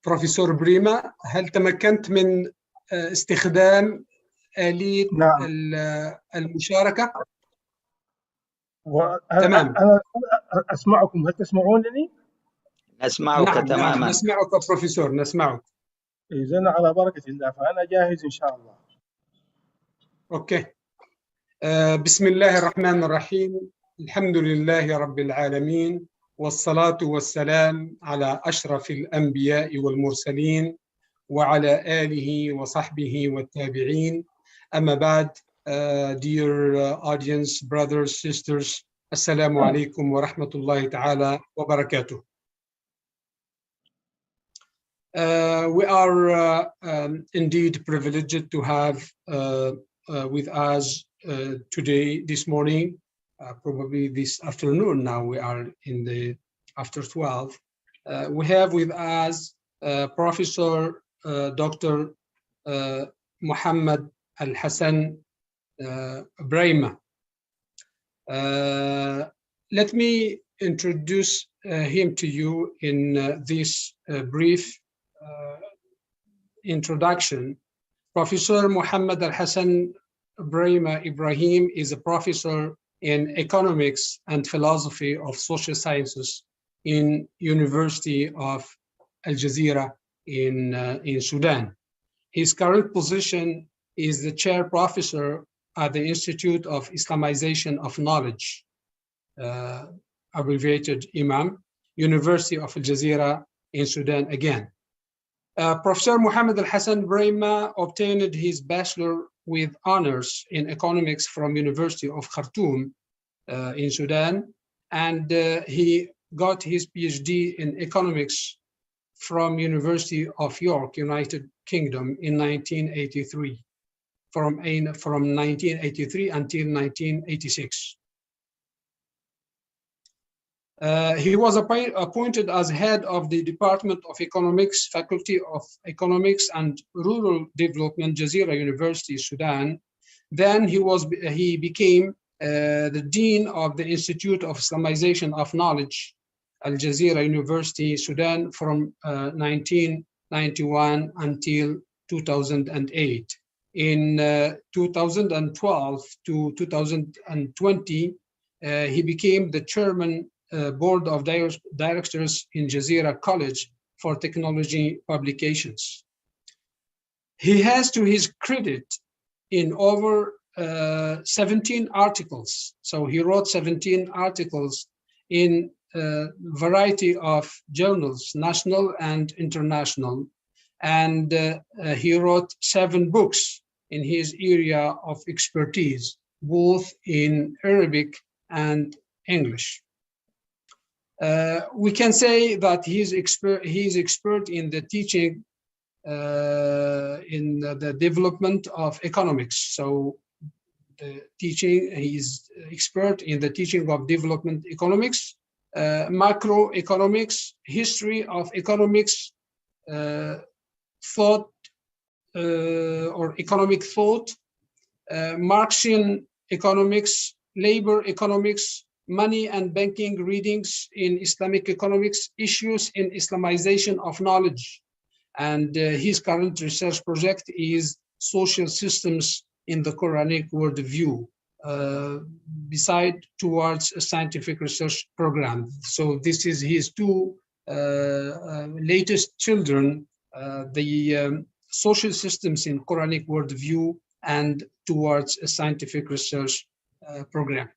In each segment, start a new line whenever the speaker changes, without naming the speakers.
بروفيسور بريما، هل تمكنت من استخدام آلية
نعم.
المشاركة؟
تمام. أنا أسمعكم، هل تسمعونني؟
نسمعك
نعم
تماما.
نعم نسمعك بروفيسور، نسمعك.
إذن على بركة الله، فأنا جاهز إن شاء الله.
أوكي. بسم الله الرحمن الرحيم. الحمد لله رب العالمين، والصلاة والسلام على أشرف الأنبياء والمرسلين وعلى آله وصحبه والتابعين. أما بعد, dear audience, brothers, sisters, Assalamu alaikum wa rahmatullahi ta'ala wa barakatuh. We are indeed privileged to have with us today, this morning, probably this afternoon. Now we are in the after 12. We have with us Professor Dr. Muhammad AlHasan Biraima. Let me introduce him to you in this brief introduction. Professor Muhammad AlHasan Biraima Ibrahim is a professor in economics and philosophy of social sciences in University of Al Jazeera in Sudan. His current position is the chair professor at the Institute of Islamization of Knowledge, abbreviated IMAM, University of Al Jazeera in Sudan again. Professor Muhammad AlHasan Biraima obtained his bachelor with honors in economics from University of Khartoum in Sudan, and he got his PhD in economics from University of York, United Kingdom in 1983, from 1983 until 1986. He was appointed as head of the Department of Economics, Faculty of Economics and Rural Development, Jazeera University, Sudan. Then he became the Dean of the Institute of Islamization of Knowledge, Al Jazeera University, Sudan, from 1991 until 2008. In 2012 to 2020, he became the chairman board of directors in Jazeera College for Technology Publications. He has to his credit in over 17 articles. So he wrote 17 articles in a variety of journals, national and international. And he wrote 7 books in his area of expertise, both in Arabic and English. We can say that he's expert in the teaching, in the development of economics. So he's expert in the teaching of development economics, macroeconomics, history of economics, thought or economic thought, Marxian economics, labor economics, money and banking readings in Islamic economics, issues in Islamization of knowledge. And his current research project is social systems in the Quranic worldview, beside towards a scientific research program. So this is his 2 latest children, the social systems in Quranic worldview and towards a scientific research program.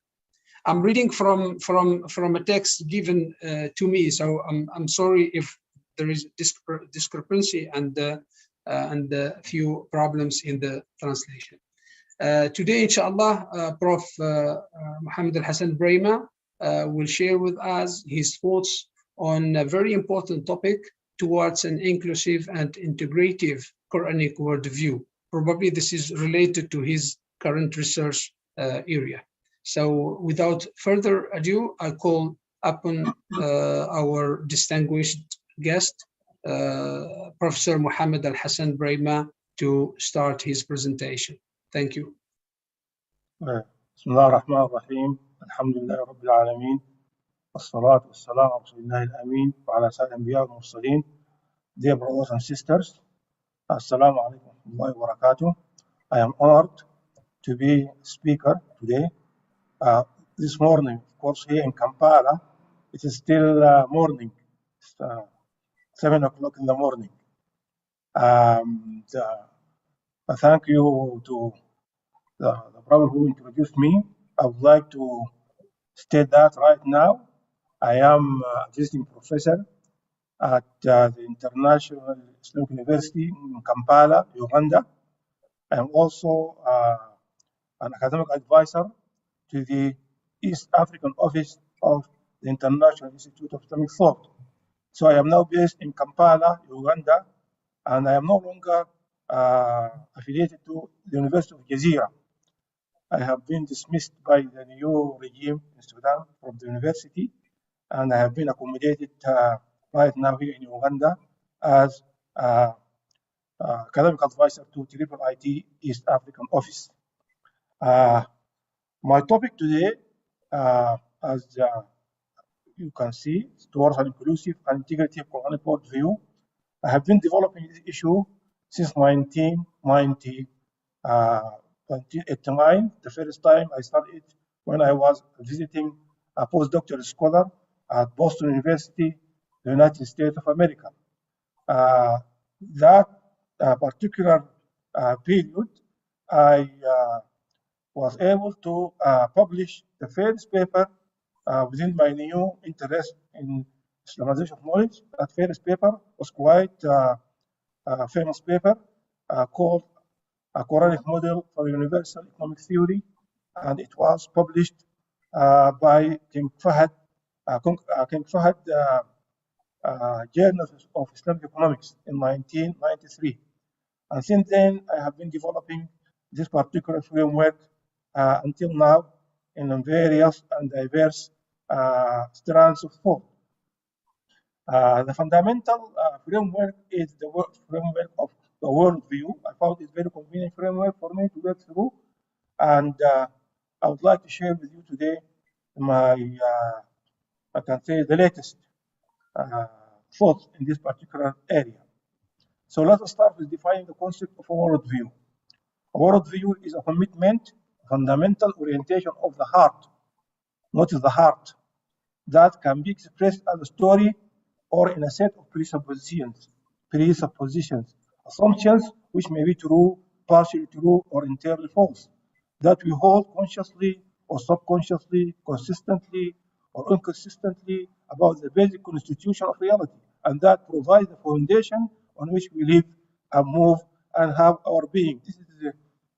I'm reading from a text given to me, so I'm sorry if there is discrepancy and a few problems in the translation. Today, inshallah, Prof. Muhammad AlHasan Biraima will share with us his thoughts on a very important topic towards an inclusive and integrative Quranic worldview. Probably this is related to his current research area. So without further ado, I call upon our distinguished guest, Professor Muhammad AlHasan Biraima, to start his presentation. Thank you.
بسم الله الرحمن الرحيم. الحمد لله رب العالمين، والصلاة والسلام على رسول الله الأمين وعلى سائر الأنبياء والمرسلين. dear brothers and sisters. Assalamu alaikum wa barakatuh. I am honored to be speaker today. This morning, of course, here in Kampala, it is still morning. It's 7 o'clock in the morning. Thank you to the brother who introduced me. I would like to state that right now I am a visiting professor at the International Islamic University in Kampala, Uganda. I am also an academic advisor to the East African office of the International Institute of Islamic Thought. So I am now based in Kampala, Uganda, and I am no longer affiliated to the University of Jazeera. I have been dismissed by the new regime in Sudan from the university, and I have been accommodated right now here in Uganda as academic advisor to Triple IT East African office. My topic today, as you can see, is towards an inclusive and integrative Quranic worldview. I have been developing this issue since 1989. The first time I started when I was visiting a postdoctoral scholar at Boston University, the United States of America. That particular period, I was able to publish the first paper within my new interest in Islamization of knowledge. That first paper was quite a famous paper called a Quranic Model for Universal Economic Theory, and it was published by King Fahd Journal of Islamic Economics in 1993. And since then, I have been developing this particular framework until now in various and diverse strands of thought. The fundamental framework is the framework of the worldview. I found it very convenient framework for me to work through, and I would like to share with you today my, I can say, the latest thoughts in this particular area. So let us start with defining the concept of a worldview. A worldview is a commitment, fundamental orientation of the heart. Notice the heart, that can be expressed as a story or in a set of presuppositions, assumptions which may be true, partially true, or entirely false, that we hold consciously or subconsciously, consistently or inconsistently about the basic constitution of reality, and that provides the foundation on which we live and move and have our being. This is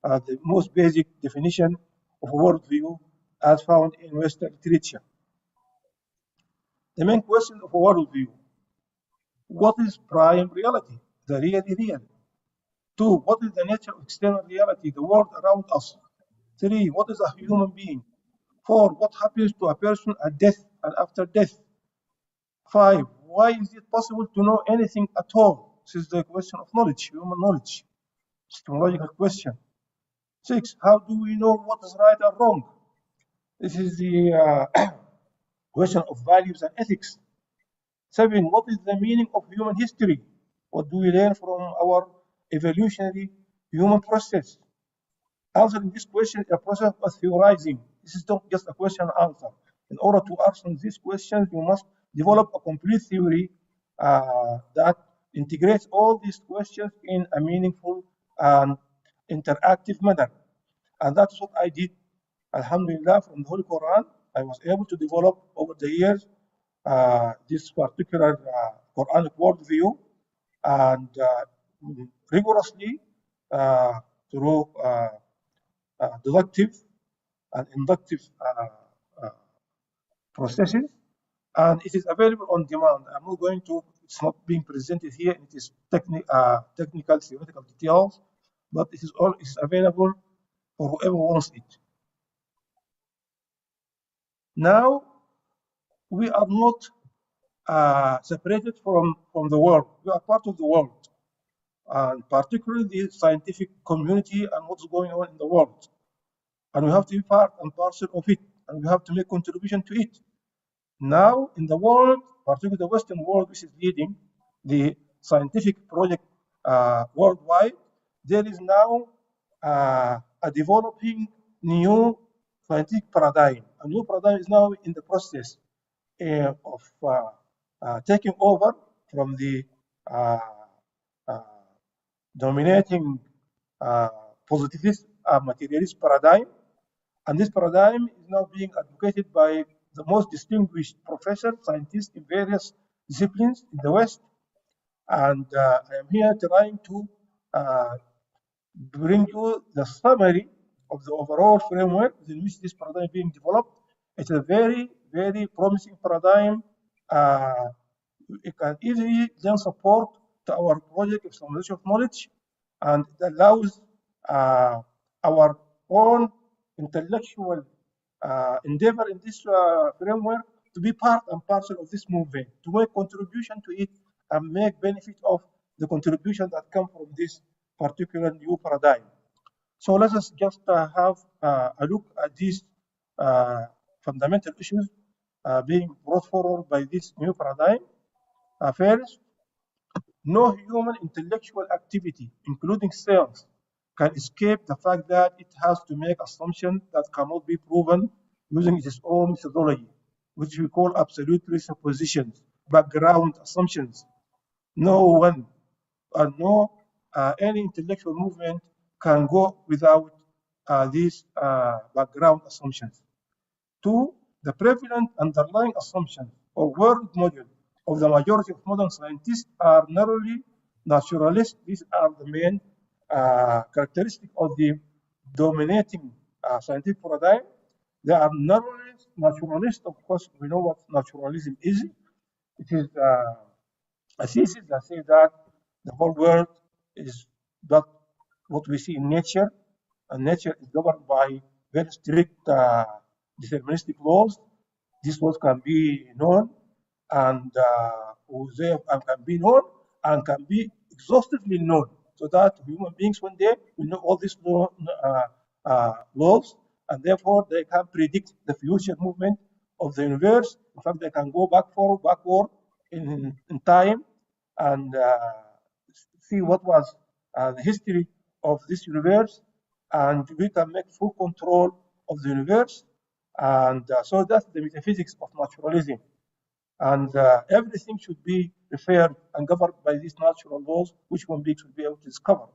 the most basic definition of a worldview as found in Western literature. The main question of a worldview: what is prime reality, the really real? 2, what is the nature of external reality, the world around us? 3, what is a human being? 4, what happens to a person at death and after death? 5, why is it possible to know anything at all? This is the question of knowledge, human knowledge, epistemological question. 6, how do we know what is right and wrong? This is the question of values and ethics. 7, what is the meaning of human history? What do we learn from our evolutionary human process? Answering this question is a process of theorizing. This is not just a question and answer. In order to answer these questions, you must develop a complete theory that integrates all these questions in a meaningful and interactive manner. And that's what I did. Alhamdulillah, from the Holy Quran, I was able to develop over the years this particular Quranic worldview, and rigorously through deductive and inductive processes, and it is available on demand. I'm not going to, it's not being presented here, it is technical, theoretical details, but it is all is available for whoever wants it. Now, we are not separated from the world. We are part of the world, and particularly the scientific community and what's going on in the world. And we have to be part and parcel of it, and we have to make contribution to it. Now, in the world, particularly the Western world, which is leading the scientific project worldwide, there is now a developing new scientific paradigm. A new paradigm is now in the process of taking over from the uh, uh, dominating positivist materialist paradigm. And this paradigm is now being advocated by the most distinguished professors, scientists in various disciplines in the West. And I am here trying to bring you the summary of the overall framework in which this paradigm is being developed. It's a very, very promising paradigm. It can easily lend support to our project of standardization of knowledge, and it allows our own intellectual endeavor in this framework to be part and parcel of this movement, to make contribution to it and make benefit of the contribution that come from this particular new paradigm. So let us just have a look at these fundamental issues being brought forward by this new paradigm. First, no human intellectual activity, including science, can escape the fact that it has to make assumptions that cannot be proven using its own methodology, which we call absolute presuppositions, background assumptions. No one and no any intellectual movement can go without these background assumptions. Two, the prevalent underlying assumptions or world model of the majority of modern scientists are narrowly naturalist. These are the main characteristic of the dominating scientific paradigm. They are narrowly naturalist. Of course, we know what naturalism is. It is a thesis that says that the whole world is that what we see in nature, and nature is governed by very strict deterministic laws. These laws can be known and can be known and can be exhaustively known, so that human beings one day will know all these laws, and therefore they can predict the future movement of the universe. In fact, they can go backward in time and see what was the history of this universe, and we can make full control of the universe. And so that's the metaphysics of naturalism. And everything should be referred and governed by these natural laws, which one being should be able to discover.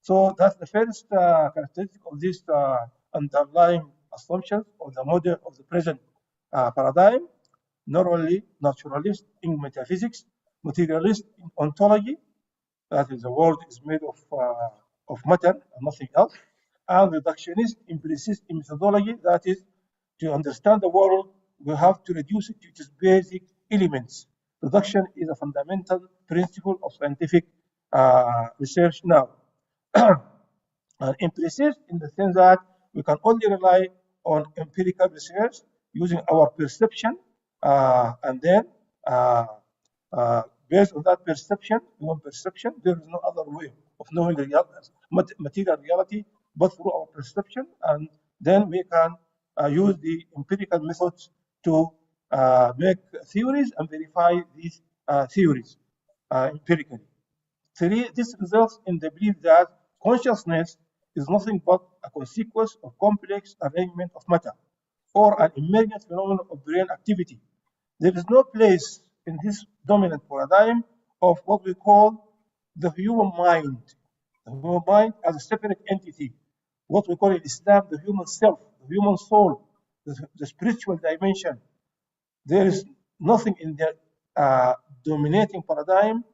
So that's the first characteristic of this underlying assumptions of the model of the present paradigm. Not only naturalist in metaphysics, materialist in ontology, that is, the world is made of matter and nothing else, and reductionist, implicit in methodology, that is, to understand the world, we have to reduce it to its basic elements. Reduction is a fundamental principle of scientific research now. And implicit in the sense that we can only rely on empirical research using our perception, and then based on that perception, human perception, there is no other way of knowing material reality but through our perception, and then we can use the empirical methods to make theories and verify these theories empirically. Three, this results in the belief that consciousness is nothing but a consequence of complex arrangement of matter or an emergent phenomenon of brain activity. There is no place in this dominant paradigm of what we call the human mind. The human mind as a separate entity. What we call in Islam the human self, the human soul, the spiritual dimension. There is nothing in the dominating paradigm,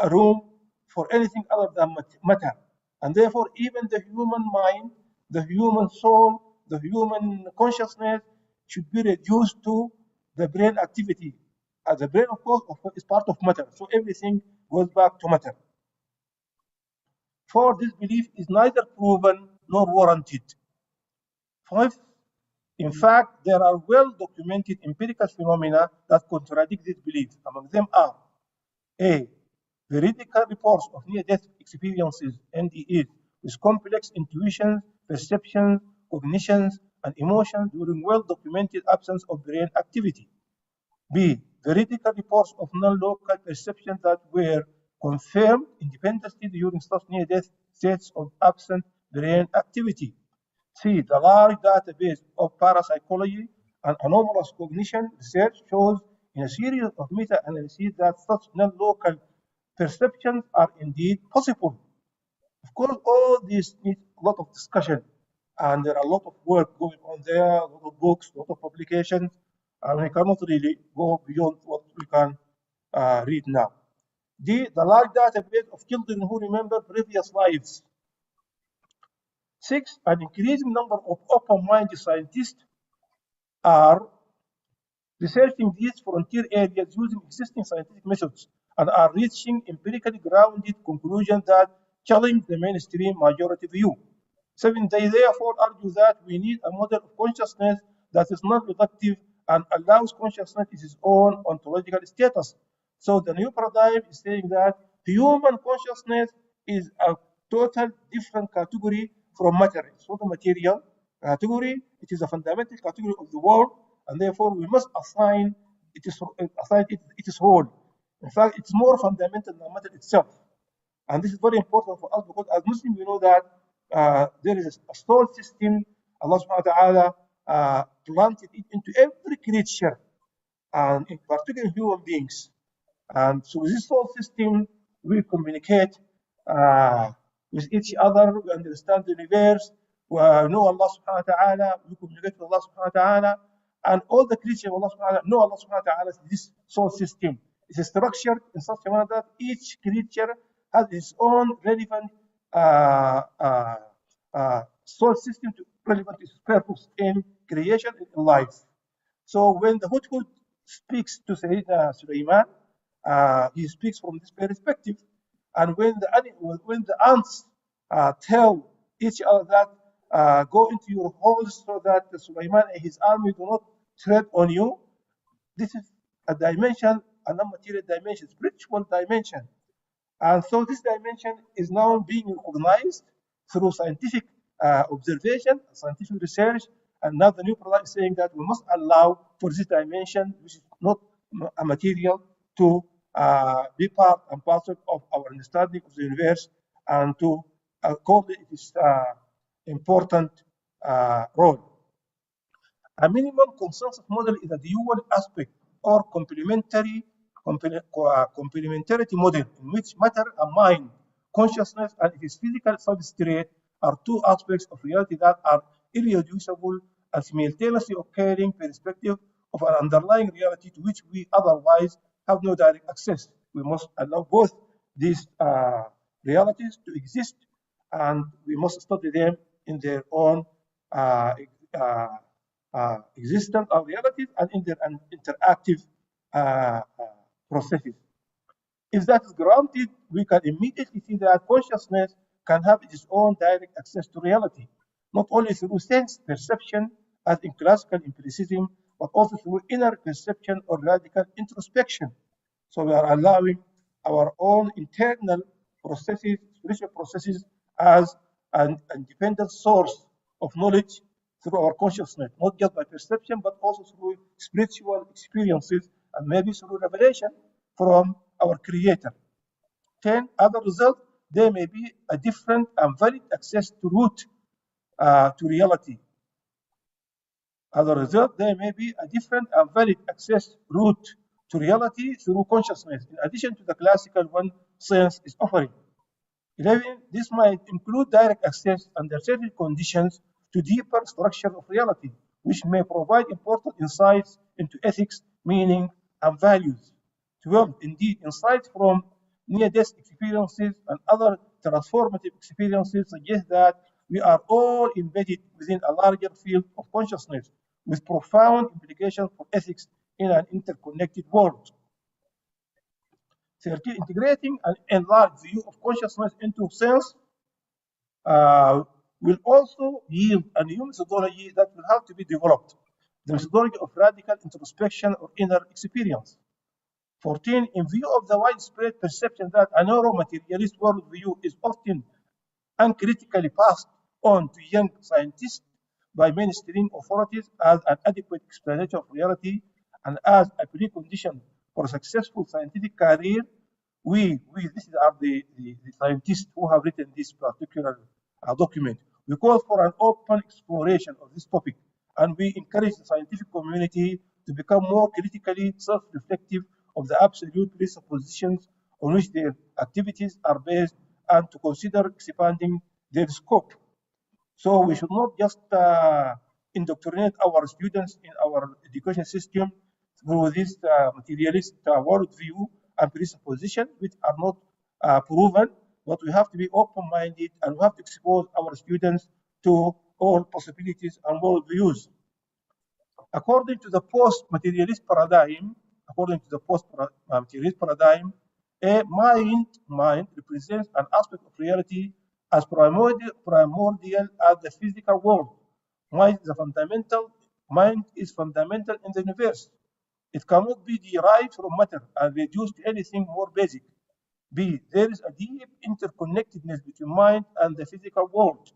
a room for anything other than matter. And therefore, even the human mind, the human soul, the human consciousness should be reduced to the brain activity. The brain, of course, is part of matter, so everything goes back to matter. For this belief is neither proven nor warranted. Fifth, in fact, there are well-documented empirical phenomena that contradict this belief. Among them are A, veridical reports of near-death experiences, NDEs, with complex intuitions, perceptions, cognitions, and emotions during well-documented absence of brain activity. B, veridical reports of non-local perceptions that were confirmed independently during such near-death states of absent brain activity. 3. The large database of parapsychology and anomalous cognition research shows in a series of meta-analyses that such non-local perceptions are indeed possible. Of course, all these need a lot of discussion, and there are a lot of work going on there, a lot of books, a lot of publications, and we cannot really go beyond what we can read now. The large database of children who remember previous lives. 6. An increasing number of open-minded scientists are researching these frontier areas using existing scientific methods and are reaching empirically grounded conclusions that challenge the mainstream majority view. 7. They therefore argue that we need a model of consciousness that is not reductive and allows consciousness its own ontological status. So the new paradigm is saying that human consciousness is a total different category from matter. It's not a material category. It is a fundamental category of the world, and therefore we must assign its role. In fact, it's more fundamental than matter itself. And this is very important for us because as Muslims, we know that there is a soul system, Allah subhanahu wa ta'ala planted it into every creature, and in particular human beings. And so with this soul system, we communicate with each other, we understand the universe, we know Allah subhanahu wa ta'ala, we communicate with Allah subhanahu wa ta'ala, and all the creatures of Allah subhanahu wa ta'ala know Allah subhanahu wa ta'ala. This soul system is structured in such a manner that each creature has its own relevant soul system relevant to its purpose in creation and in life. So when the Hudhud speaks to Sayyidina Sulaiman, he speaks from this perspective. And when the ants tell each other that go into your holes so that Sulaiman and his army do not tread on you, this is a dimension, a non-material dimension, spiritual dimension. And so this dimension is now being recognized through scientific observation, scientific research, and now the new product is saying that we must allow for this dimension, which is not a material, to be part and parcel of our understanding of the universe and to accord it its important role. A minimum consensus model is a dual aspect or complementarity model in which matter and mind, consciousness, and its physical substrate are two aspects of reality that are irreducible and simultaneously occurring perspective of an underlying reality to which we otherwise have no direct access. We must allow both these realities to exist, and we must study them in their own existence or realities and in their interactive processes. If that is granted, we can immediately see that consciousness can have its own direct access to reality, not only through sense perception, as in classical empiricism, but also through inner perception or radical introspection. So we are allowing our own internal processes, spiritual processes, as an independent source of knowledge through our consciousness, not just by perception, but also through spiritual experiences and maybe through revelation from our Creator. 10. Other result, there may be a different and valid access to root to reality. As a result, there may be a different and valid access route to reality through consciousness, in addition to the classical one science is offering. 11. This might include direct access under certain conditions to deeper structure of reality, which may provide important insights into ethics, meaning, and values. 12. Indeed, insights from near-death experiences and other transformative experiences suggest that we are all embedded within a larger field of consciousness with profound implications for ethics in an interconnected world. 13. Integrating an enlarged view of consciousness into science will also yield a new methodology that will have to be developed, the methodology of radical introspection or inner experience. 14. In view of the widespread perception that a neuromaterialist worldview is often uncritically passed on to young scientists by mainstream authorities as an adequate explanation of reality and as a precondition for a successful scientific career, These are the scientists who have written this particular document. We call for an open exploration of this topic, and we encourage the scientific community to become more critically self-reflective of the absolute presuppositions on which their activities are based, and to consider expanding their scope. So we should not just indoctrinate our students in our education system through this materialist worldview and presupposition, which are not proven, but we have to be open-minded and we have to expose our students to all possibilities and worldviews. According to the post-materialist paradigm, a mind represents an aspect of reality as primordial as the physical world. Mind is fundamental in the universe. It cannot be derived from matter and reduced to anything more basic. B. There is a deep interconnectedness between mind and the physical world.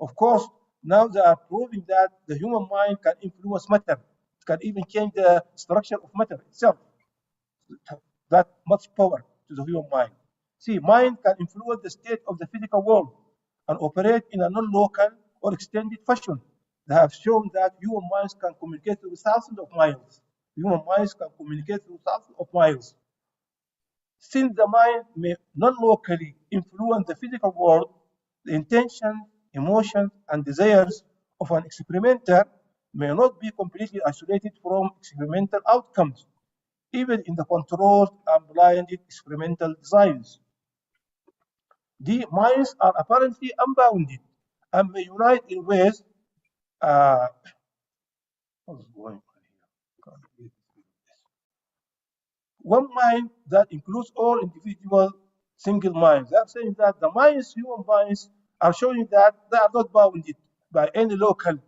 Of course, now they are proving that the human mind can influence matter. It can even change the structure of matter itself. That much power to the human mind. See, mind can influence the state of the physical world and operate in a non-local or extended fashion. They have shown that human minds can communicate through thousands of miles. Human minds can communicate through thousands of miles. Since the mind may non-locally influence the physical world, the intentions, emotions, and desires of an experimenter may not be completely isolated from experimental outcomes, even in the controlled and blinded experimental designs. The minds are apparently unbounded and may unite in ways. What's going on here? One mind that includes all individual single minds. They are saying that the minds, human minds, are showing that they are not bounded by any local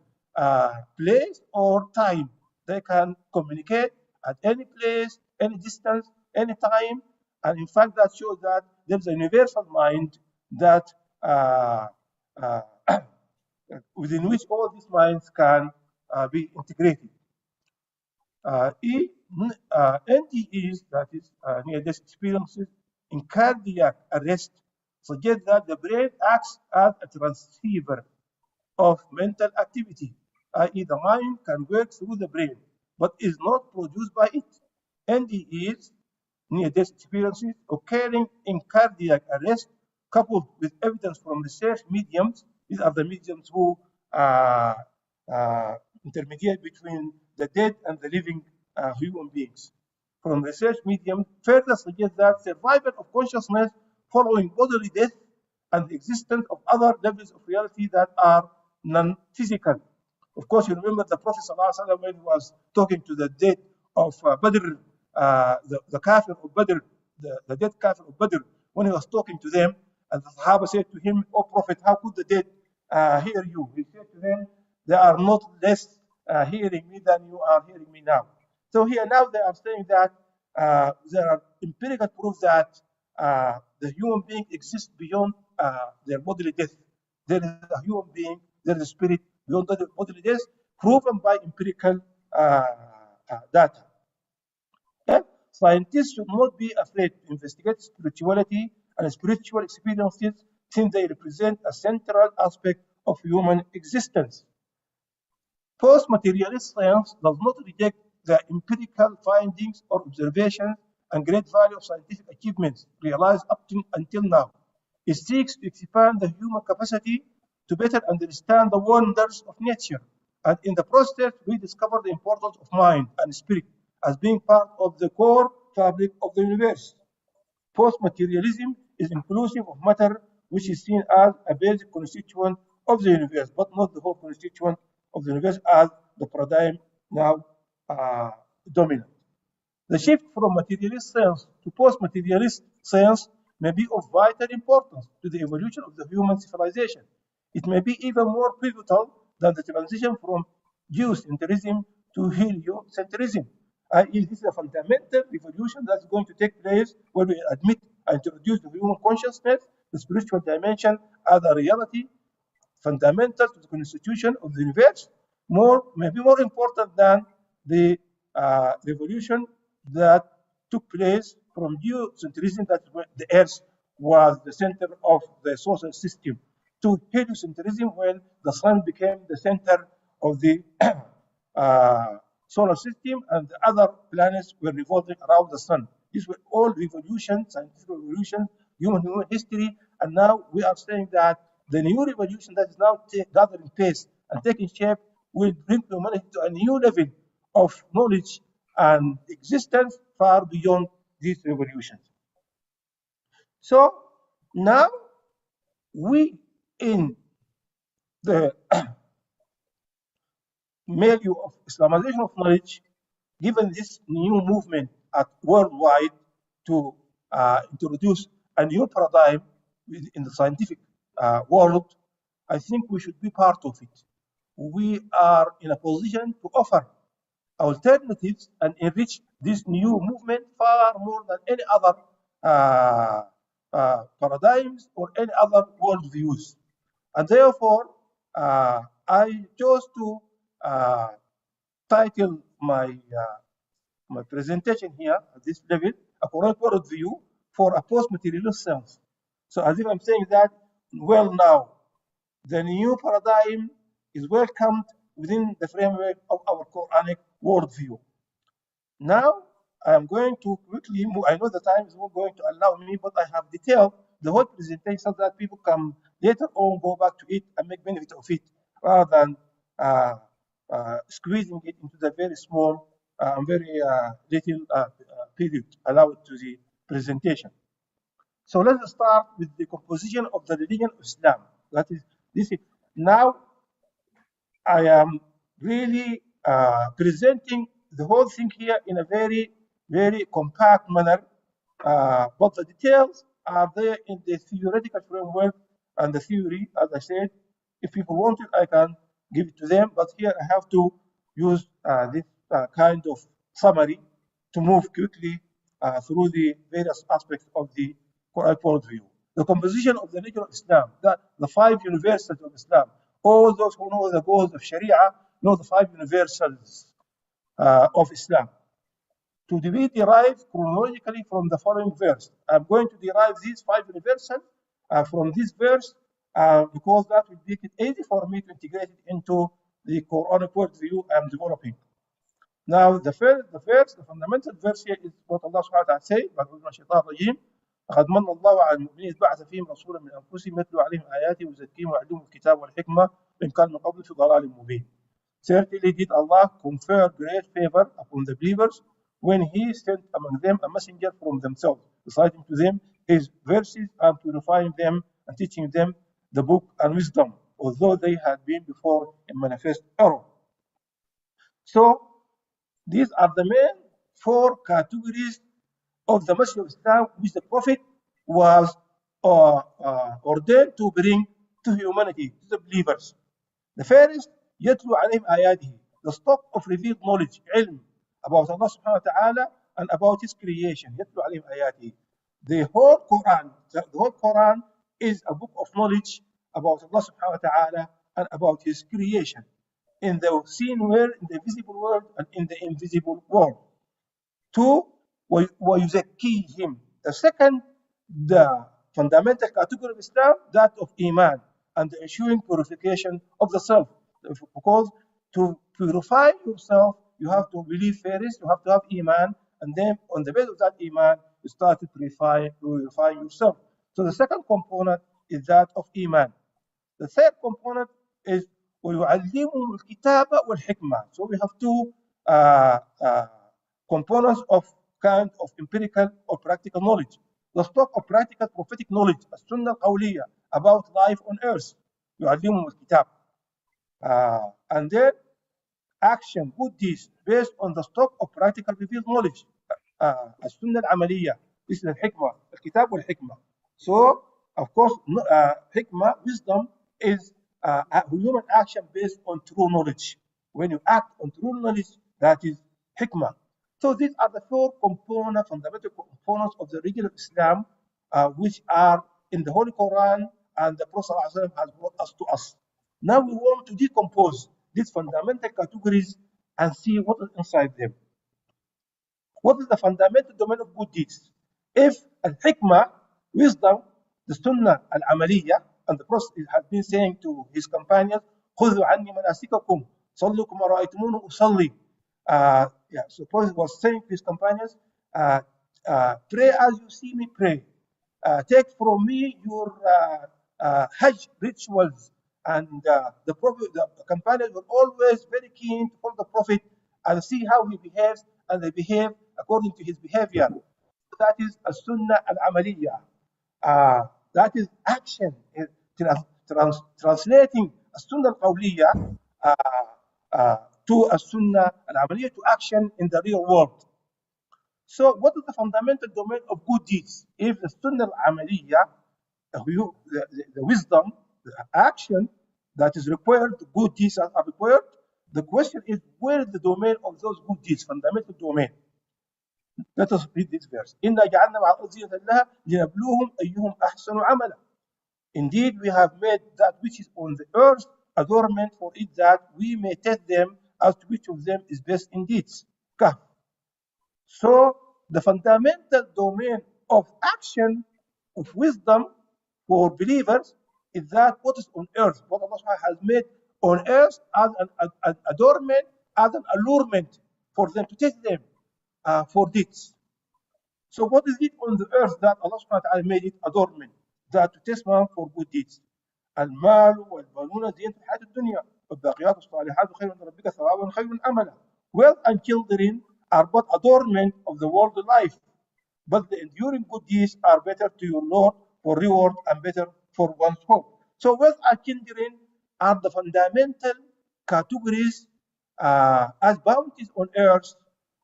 place or time. They can communicate at any place, any distance, any time, and in fact, that shows that there is a universal mind that uh, within which all these minds can be integrated. NDEs, that is near-death experiences in cardiac arrest, suggest that the brain acts as a transceiver of mental activity, i.e., the mind can work through the brain, but is not produced by it. NDEs, near-death experiences occurring in cardiac arrest, coupled with evidence from research mediums. These are the mediums who uh, uh, intermediate between the dead and the living human beings. From research medium further suggests that survival of consciousness following bodily death and the existence of other levels of reality that are non-physical. Of course, you remember the Prophet ﷺ when he was talking to the dead of Badr, the kafir of Badr, the dead kafir of Badr, when he was talking to them, and the Sahaba said to him, "O Prophet, how could the dead hear you?" He said to them, "They are not less hearing me than you are hearing me now." So here now they are saying that there are empirical proof that the human being exists beyond their bodily death. There is a human being, there is a spirit beyond the bodily death, proven by empirical data. Yeah? Scientists should not be afraid to investigate spirituality and spiritual experiences since they represent a central aspect of human existence. Post-materialist science does not reject the empirical findings or observations and great value of scientific achievements realized until now. It seeks to expand the human capacity to better understand the wonders of nature, and in the process, we discover the importance of mind and spirit as being part of the core fabric of the universe. Post-materialism is inclusive of matter, which is seen as a basic constituent of the universe, but not the whole constituent of the universe as the paradigm now dominant. The shift from materialist science to post-materialist science may be of vital importance to the evolution of the human civilization. It may be even more pivotal than the transition from geocentrism to heliocentrism, i.e., this is a fundamental revolution that's going to take place where we admit and introduce the human consciousness, the spiritual dimension, as a reality fundamental to the constitution of the universe, maybe more important than the revolution that took place from geocentrism, that the Earth was the center of the solar system, to heliocentrism, when the sun became the center of the solar system and the other planets were revolving around the sun. These were all revolutions, scientific revolutions, human history, and now we are saying that the new revolution that is now gathering pace and taking shape will bring humanity to a new level of knowledge and existence far beyond these revolutions. So now we, in the milieu of Islamization of knowledge, given this new movement at worldwide to introduce a new paradigm in the scientific world, I think we should be part of it. We are in a position to offer alternatives and enrich this new movement far more than any other paradigms or any other worldviews. And therefore, I chose to title my presentation here at this level, a Quranic worldview for a post-materialist self. So as if I'm saying that, well, now, the new paradigm is welcomed within the framework of our Quranic worldview. Now, I am going to quickly move. I know the time is not going to allow me, but I have detailed the whole presentation so that people can later on go back to it and make benefit of it, rather than squeezing it into the very small and very little period allowed to the presentation. So let's start with the composition of the religion of Islam. That is, this is now I am really presenting the whole thing here in a very, very compact manner, but the details are there in the theoretical framework and the theory. As I said, if people want it, I can give it to them, but here I have to use this kind of summary to move quickly through the various aspects of the Quranic worldview. The composition of the religion of Islam, the 5 universals of Islam. All those who know the goals of Sharia know the 5 universals of Islam. To be derived chronologically from the following verse. I'm going to derive these 5 universals from this verse because that will make it easy for me to integrate it into the Quranic worldview I'm developing. Now, the fundamental verse here is what Allah subhanahu wa ta'ala says, لقد من الله على المؤمنين إذ بعث فيهم رسولا من أنفسهم يتلو عليهم آياته ويزكيهم ويعلمهم الكتاب والحكمة وإن كانوا من قبل في ضلال مبين. Certainly did Allah confer great favor upon the believers when He sent among them a messenger from themselves, reciting to them His verses and purifying them and teaching them the book and wisdom, although they had been before in manifest error. So these are the main 4 categories of the message of Islam which the Prophet was ordained to bring to humanity, to the believers. The first, يتلو عليهم آياته, the stock of revealed knowledge, علم, about Allah subhanahu wa ta'ala and about His creation. يتلو عليهم آياته. The whole Quran is a book of knowledge about Allah subhanahu wa ta'ala and about His creation, in the seen world, in the visible world, and in the invisible world. 2, ويزكيهم. The second, the fundamental category of Islam, that of Iman, and the ensuing purification of the self. Because to purify yourself, you have to believe first, you have to have Iman, and then on the basis of that Iman, you start to purify yourself. So the second component is that of Iman. The third component is ويعلمهم الكتاب والحكمة. So we have 2 components of kind of empirical or practical knowledge. The stock of practical prophetic knowledge, السنة القولية, about life on earth. يعلمهم الكتاب. And then action, good deeds, based on the stock of practical revealed knowledge. السنة العملية. This is الحكمة, الكتاب والحكمة. So, of course, hikmah, wisdom, is a human action based on true knowledge. When you act on true knowledge, that is hikmah. So these are the 4 components, fundamental components of the religion of Islam, which are in the Holy Quran, and the Prophet ﷺ has brought us to us. Now we want to decompose these fundamental categories and see what is inside them. What is the fundamental domain of good deeds? if al-hikmah, wisdom, the sunnah al-amaliyah, and the Prophet has been saying to his companions, خذوا عني مناسككم صلوا كما رأيتموني أصلي. Yeah, so Prophet was saying to his companions, pray as you see me pray. Take from me your Hajj rituals. And the Prophet, the companions were always very keen to follow the Prophet and see how he behaves, and they behave according to his behavior. That is a sunnah al-amaliyah. That is action, translating a sunnah al-qawliyah uh, to a sunnah al-amaliyah, to action in the real world. So what is the fundamental domain of good deeds? If the sunnah al-amaliyah, the wisdom, the action that is required, good deeds are required, the question is, where is the domain of those good deeds, fundamental domain? Let us read this verse. إِنَّا جَعَلْنَا مَعَ الْأَرْضِ زِينَةً لَهَا لِنَبْلُوهُمْ أَيُّهُمْ أَحْسَنُ عَمَلًا. Indeed, we have made that which is on the earth adornment for it, that we may test them as to which of them is best in deeds. Kahf. So the fundamental domain of action, of wisdom for believers, is that what is on earth, what Allah has made on earth as an adornment, as an allurement for them, to test them for deeds. So what is it on the earth that Allah subhanahu wa ta'ala made it adornment, that to test man for good deeds? المال والبنون زينة الحياة الدنيا والباقيات الصالحات خير عند ربك ثوابا خير أملا. Wealth and children are but adornment of the world life, but the enduring good deeds are better to your Lord for reward and better for one's hope. So wealth and children are the fundamental categories as bounties on earth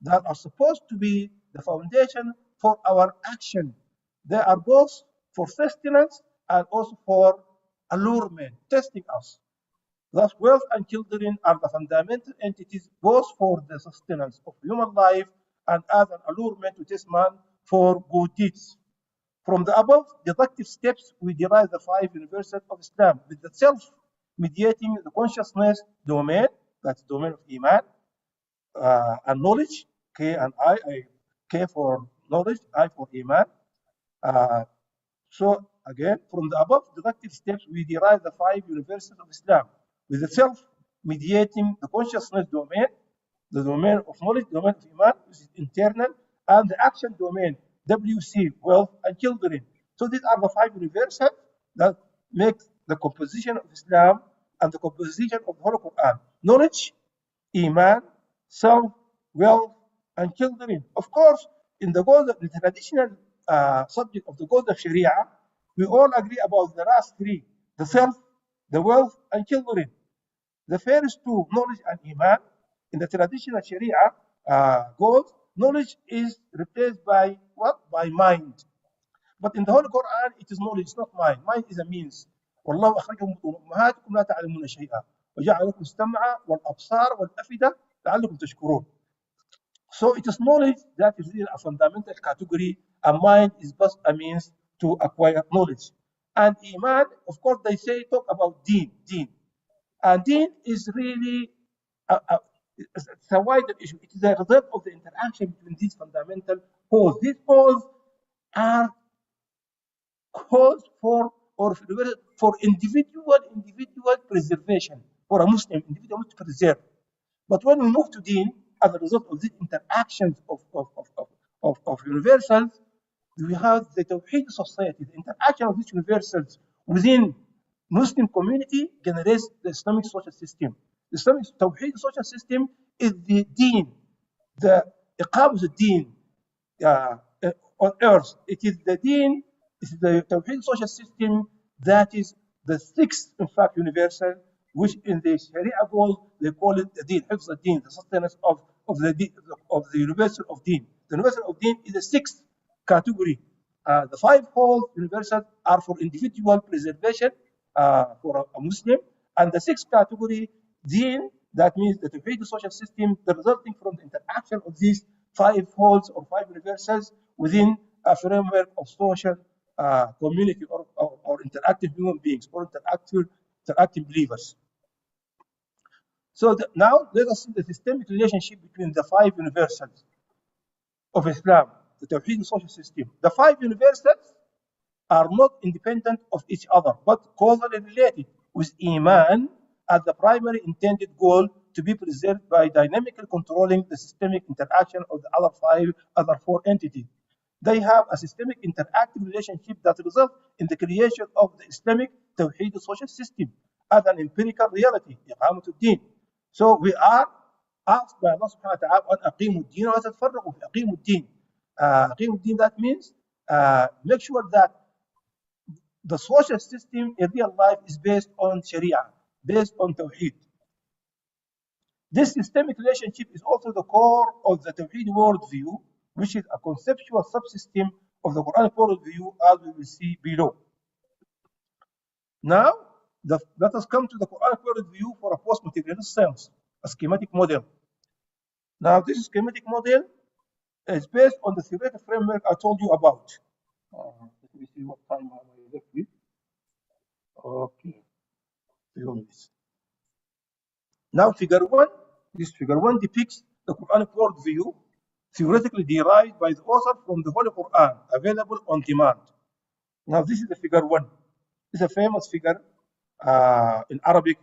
that are supposed to be the foundation for our action. They are both for sustenance and also for allurement, testing us. Thus, wealth and children are the fundamental entities both for the sustenance of human life and as an allurement to test man for good deeds. From the above deductive steps, we derive the 5 universals of Islam, with the self mediating the consciousness domain, that's the domain of Iman, and knowledge, K and I, K for knowledge, I for Iman. So again, from the above deductive steps, we derive the 5 universals of Islam, with the self mediating the consciousness domain, the domain of knowledge, the domain of Iman, which is internal, and the action domain, WC, wealth and children. So these are the 5 universals that make the composition of Islam and the composition of the Holy Quran: knowledge, Iman, self, wealth, and children. Of course, in the traditional subject of the goals of Sharia, we all agree about the last 3: the self, the wealth, and children. The first 2, knowledge and Iman, in the traditional Sharia goals, knowledge is replaced by what? By mind. But in the Holy Quran, it is knowledge, not mind. Mind is a means. والله أخرجكم من بطون أمهاتكم لا تعلمون شيئا وجعل لكم السمع والأبصار والأفئدة لعلكم تشكرون. So it is knowledge that is really a fundamental category, and mind is just a means to acquire knowledge. And Iman, of course, they talk about deen. And deen is really it's a wider issue. It is a result of the interaction between these fundamental poles. These poles are cause for individual preservation, for a Muslim individual to preserve. But when we move to deen, as a result of these interactions of universals, we have the Tawheed society. The interaction of these universals within Muslim community generates the Islamic social system. The Islamic Tawheed social system is the deen, the iqam the deen on earth. It is the deen, it is the Tawheed social system that is the 6th, in fact, universal, which in the Sharia goal, they call it the deen, hifz al-deen, the sustenance of the universal of deen. The universal of deen is the 6th category. The 5 whole universals are for individual preservation for a Muslim, and the 6th category, deen, that means the Tawheed social system, the resulting from the interaction of these 5 wholes or 5 universals within a framework of social community or interactive human beings or interactive believers. So now let us see the systemic relationship between the 5 universals of Islam: the Tawheed social system. The five universals are not independent of each other, but causally related, with Iman as the primary intended goal to be preserved by dynamically controlling the systemic interaction of the other four entities. They have a systemic interactive relationship that results in the creation of the Islamic Tawheed social system as an empirical reality, إقامة الدين. So we are asked by Allah subhanahu wa ta'ala أن أقيموا الدين ولا تتفرقوا في أقيموا الدين. أقيموا الدين, that means make sure that the social system in real life is based on Sharia, based on Tawheed. This systemic relationship is also the core of the Tawheed worldview, which is a conceptual subsystem of the Quranic worldview, as we will see below. Now, let us come to the Quranic worldview for a post-integrative sense, a schematic model. Now, this schematic model is based on the theoretical framework I told you about. Let me see what time am I left with. Okay, 2 minutes. Now, this figure 1 depicts the Quranic worldview theoretically derived by the author from the Holy Quran, available on demand. Now, this is the figure 1. It's a famous figure in Arabic,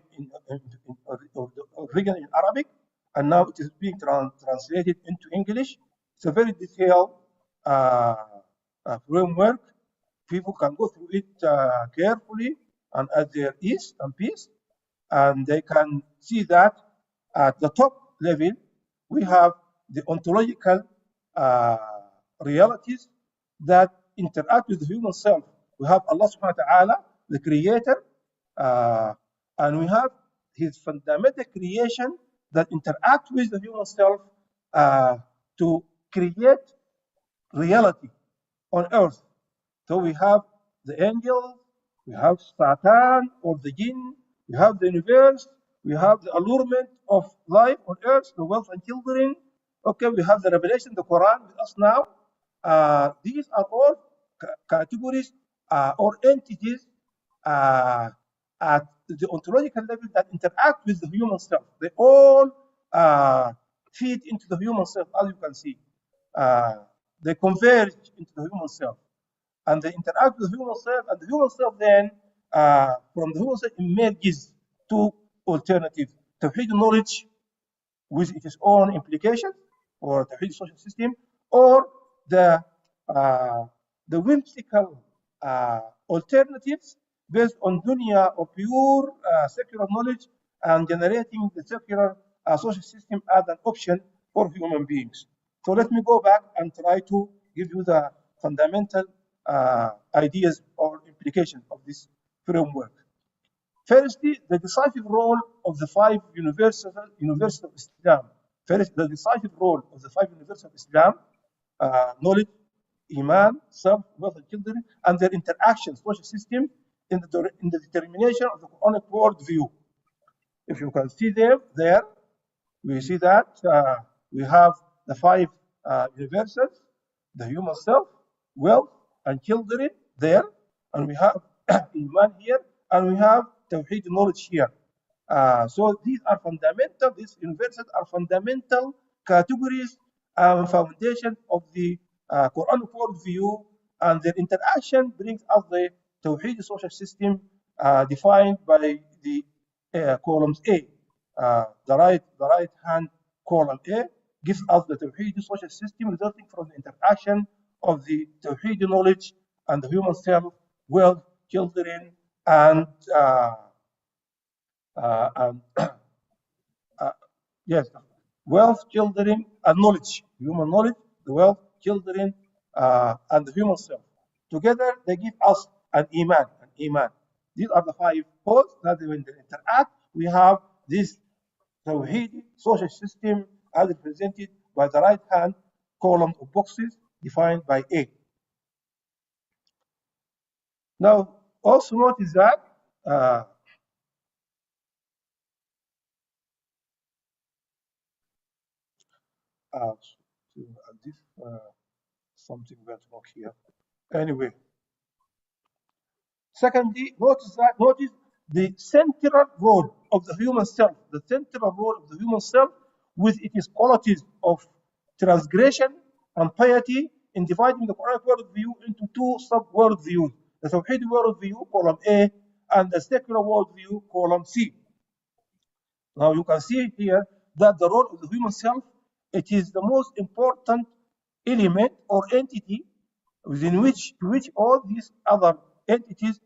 originally in Arabic, and now it is being translated into English. It's a very detailed framework. People can go through it carefully and at their ease and peace, and they can see that at the top level we have the ontological realities that interact with the human self. We have Allah subhanahu wa ta'ala, the creator, and we have his fundamental creation that interact with the human self to create reality on earth. So we have the angels, we have Satan or the jinn, we have the universe, we have the allurement of life on earth, the wealth and children. Okay, we have the revelation, the Quran with us now. These are all categories or entities at the ontological level that interact with the human self. They all feed into the human self, as you can see. They converge into the human self, and they interact with the human self, and the human self then, from the human self, emerges two alternatives: Tawheed knowledge with its own implications, or Tawheed social system, or the whimsical alternatives based on dunya or pure secular knowledge, and generating the secular social system as an option for human beings. So let me go back and try to give you the fundamental ideas or implications of this framework. Firstly, the decisive role of the five universals of Islam. First, the decisive role of the five universals of Islam: knowledge, Iman, self, wealth, and children, and their interactions, social system, in the determination of the Quranic worldview. If you can see there, we see that we have the five universals: the human self, wealth, and children there, and we have Iman here, and we have Tawheed knowledge here. So these are fundamental, these universals are fundamental categories and foundation of the Quranic worldview, and their interaction brings us the Tawheed social system defined by the columns A. The right hand column A gives us the Tawheed social system resulting from the interaction of the Tawheed knowledge and the human self, wealth, children, and yes, wealth, children, and knowledge, human knowledge, the wealth, children, and the human self. Together, they give us an iman, These are the five poles that when they interact, we have this Tawheed social system as represented by the right hand column of boxes defined by A. Now, also notice that something went wrong here. Anyway, secondly, notice the central role of the human self, with its qualities of transgression and piety in dividing the Quranic worldview into two sub-worldviews, the Tawhid worldview, column A, and the secular worldview, column C. Now you can see here that the role of the human self, it is the most important element or entity within which to which all these other entities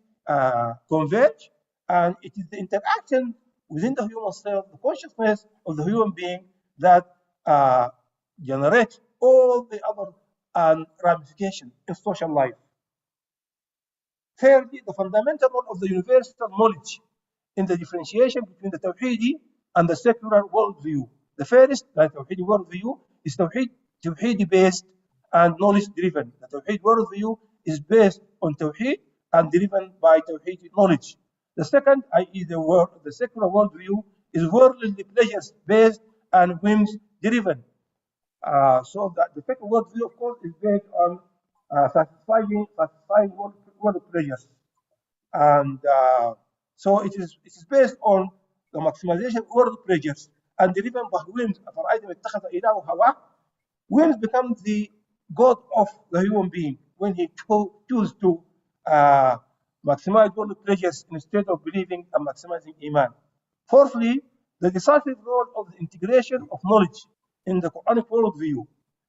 converge, and it is the interaction within the human self, the consciousness of the human being, that generates all the other ramifications in social life. Thirdly, the fundamental role of the universal knowledge in the differentiation between the Tawhidi and the secular worldview. The first, the Tawhidi worldview, is Tawhidi based and knowledge driven. The Tawhid worldview is based on Tawhid and driven by Tawhidi knowledge. The second, i.e., the secular worldview, is worldly pleasures based and whims driven. So that the second worldview, of course, is based on satisfying world pleasures, and so it is based on the maximization of world pleasures and driven by whims. Whims becomes the god of the human being when he chooses to maximize world pleasures instead of believing and maximizing iman. Fourthly, the decisive role of the integration of knowledge in the Quranic worldview.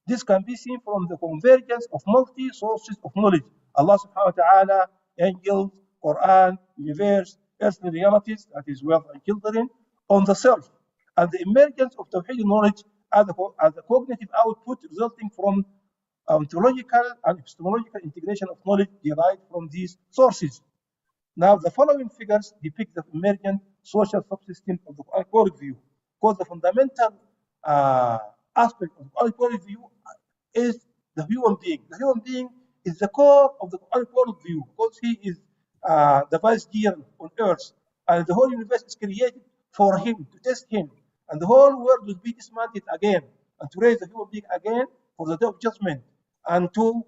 This can be seen from the convergence of multi sources of knowledge. Allah subhanahu wa ta'ala, angels, Quran, universe, earthly realities, that is wealth and children, on the self, and the emergence of Tawhid knowledge as the cognitive output resulting from ontological and epistemological integration of knowledge derived from these sources. Now, the following figures depict the emergent social subsystem of the Quranic worldview, because the fundamental aspect of the Quranic worldview is the human being. The human being is the core of the Quranic worldview, because he is the vicegerent on earth, and the whole universe is created for him, to test him, and the whole world will be dismantled again, and to raise the human being again for the day of judgment, and to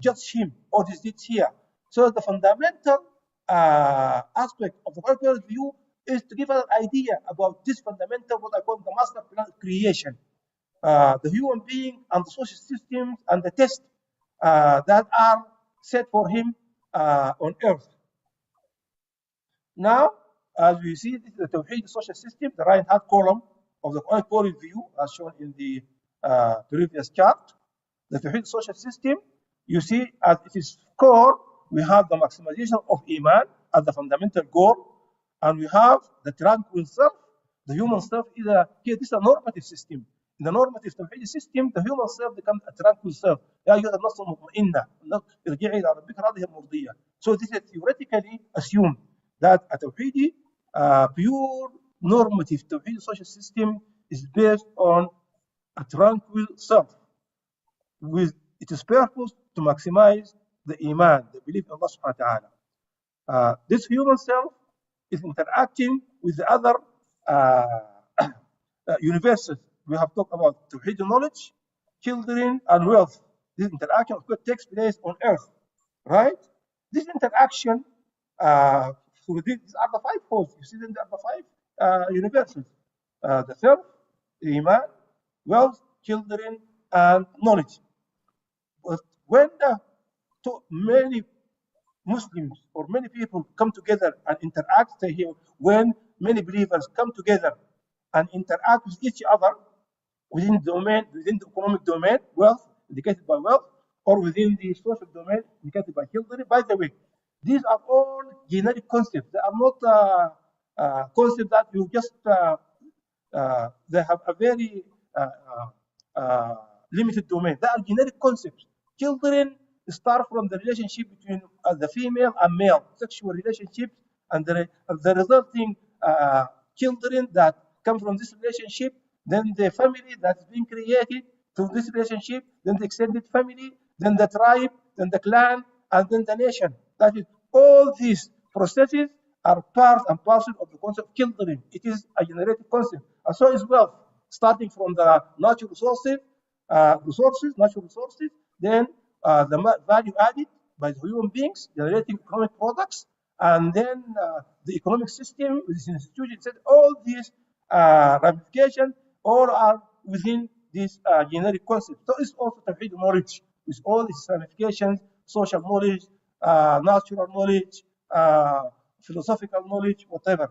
judge him or his deeds here. So the fundamental aspect of the Quranic worldview is to give us an idea about this fundamental, what I call the master plan of creation, the human being and the social systems and the tests that are set for him on earth. Now, as we see, this is the Tawhid social system, the right-hand column of the Quranic worldview, as shown in the previous chart. The Tawhid social system, you see, at its core, we have the maximization of Iman as the fundamental goal, and we have the tranquil self. The human self is this is a normative system. In the normative Tawhid system, the human self becomes a tranquil self. So this is theoretically assumed that a Tawhidi, pure normative Tawhid social system is based on a tranquil self, with its purpose to maximize the Iman, the belief in Allah subhanahu wa ta'ala. This human self is interacting with the other universes. We have talked about Tawhid knowledge, children, and wealth. This interaction, of course, takes place on earth, right? This interaction, so these are the five folds. You see them, there are the five universes. The self, the Iman, wealth, children, and knowledge. But when many Muslims or many people come together and interact, say here, when many believers come together and interact with each other within the domain, within the economic domain, wealth indicated by wealth, or within the social domain indicated by children. By the way, these are all generic concepts. They are not concepts that you just they have a very limited domain. They are generic concepts. Children start from the relationship between the female and male, sexual relationships, and the resulting children that come from this relationship, then the family that's being created through this relationship, then the extended family, then the tribe, then the clan, and then the nation. That is, all these processes are part and parcel of the concept of children. It is a generative concept. And so is wealth, starting from the natural resources, natural resources, then the value added by the human beings, generating economic products, and then the economic system, this institution, all these ramifications all are within this generic concept. So it's also Tawhid knowledge, with all its ramifications, social knowledge, natural knowledge, philosophical knowledge, whatever.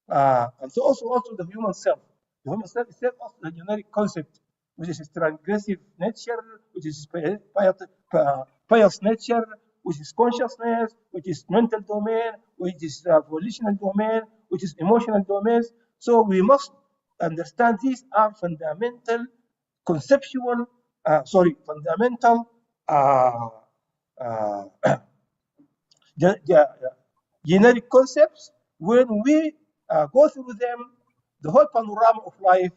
And so also the human self. The human self is also a generic concept, which is transgressive nature, which is pious nature, which is consciousness, which is mental domain, which is volitional domain, which is emotional domains. So we must understand these are fundamental conceptual, fundamental uh, uh, generic concepts. When we go through them, the whole panorama of life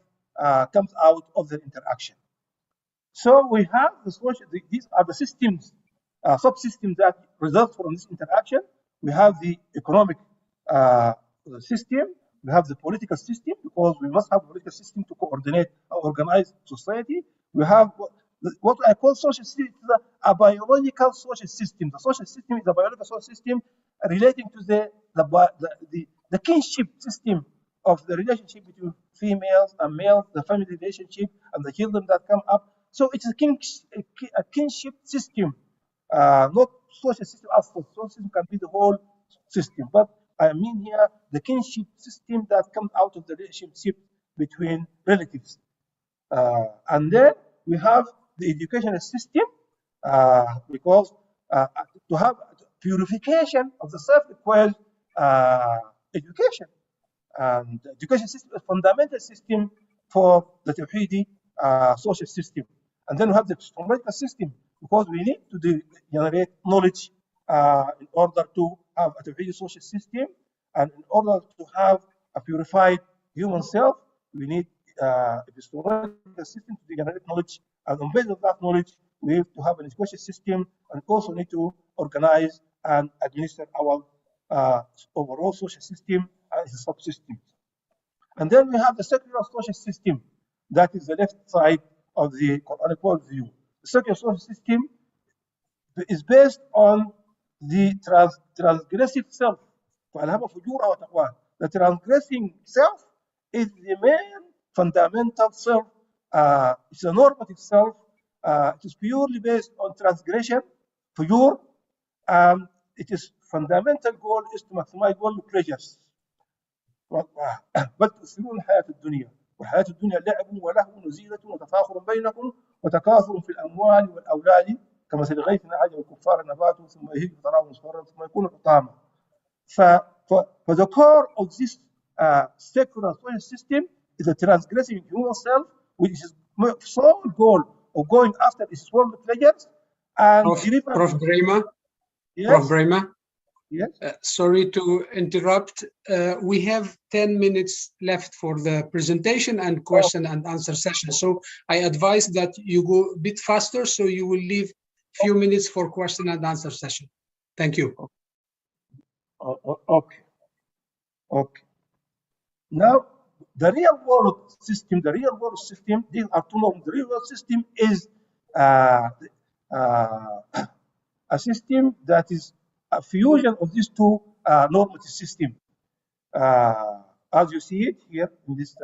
comes out of the interaction. So we have the social, these are the systems, subsystems that result from this interaction. We have the economic system, we have the political system, because we must have a political system to coordinate and organize society. We have what I call social system, a biological social system. The social system is a biological social system relating to the kinship system of the relationship between females and males, the family relationship, and the children that come up. So it's a kinship system, not social system as such. Social system can be the whole system, but I mean here the kinship system that comes out of the relationship between relatives. And then we have the educational system, because to have purification of the self requires education. And the education system is a fundamental system for the Tawhidi social system. And then we have the epistemological system, because we need to generate knowledge in order to have a Tawhidi social system. And in order to have a purified human self, we need epistemological system to generate knowledge. And on basis of that knowledge, we have to have an education system, and also need to organize and administer our overall social system and its subsystems. And then we have the secular social system, that is the left side of the Quranic worldview. The secular social system is based on the transgressive self. The transgressing self is the main fundamental self. It's a normative self. It is purely based on transgression, pure. Its fundamental goal is to maximize world pleasures. بل تؤثرون الحياة الدنيا والحياة الدنيا لعب ولهو وزينة وتفاخر بينكم وتكاثر في الأموال والأولاد كمثل غيث أعجب الكفار نباته ثم يهيج فتراه مصفرا ثم يكون حطاما. For the core of this secular social system is the transgressing human self, which is sole goal of going after its world pleasures and
Prof. Biraima.
Yes?
Prof. Biraima.
Yes.
Sorry to interrupt. We have 10 minutes left for the presentation and question and answer session. So I advise that you go a bit faster, so you will leave a few minutes for question and answer session. Thank you.
Okay. Now, the real world system, these are two norms. The real world system is a system that is a fusion of these two normative systems. As you see it here in this,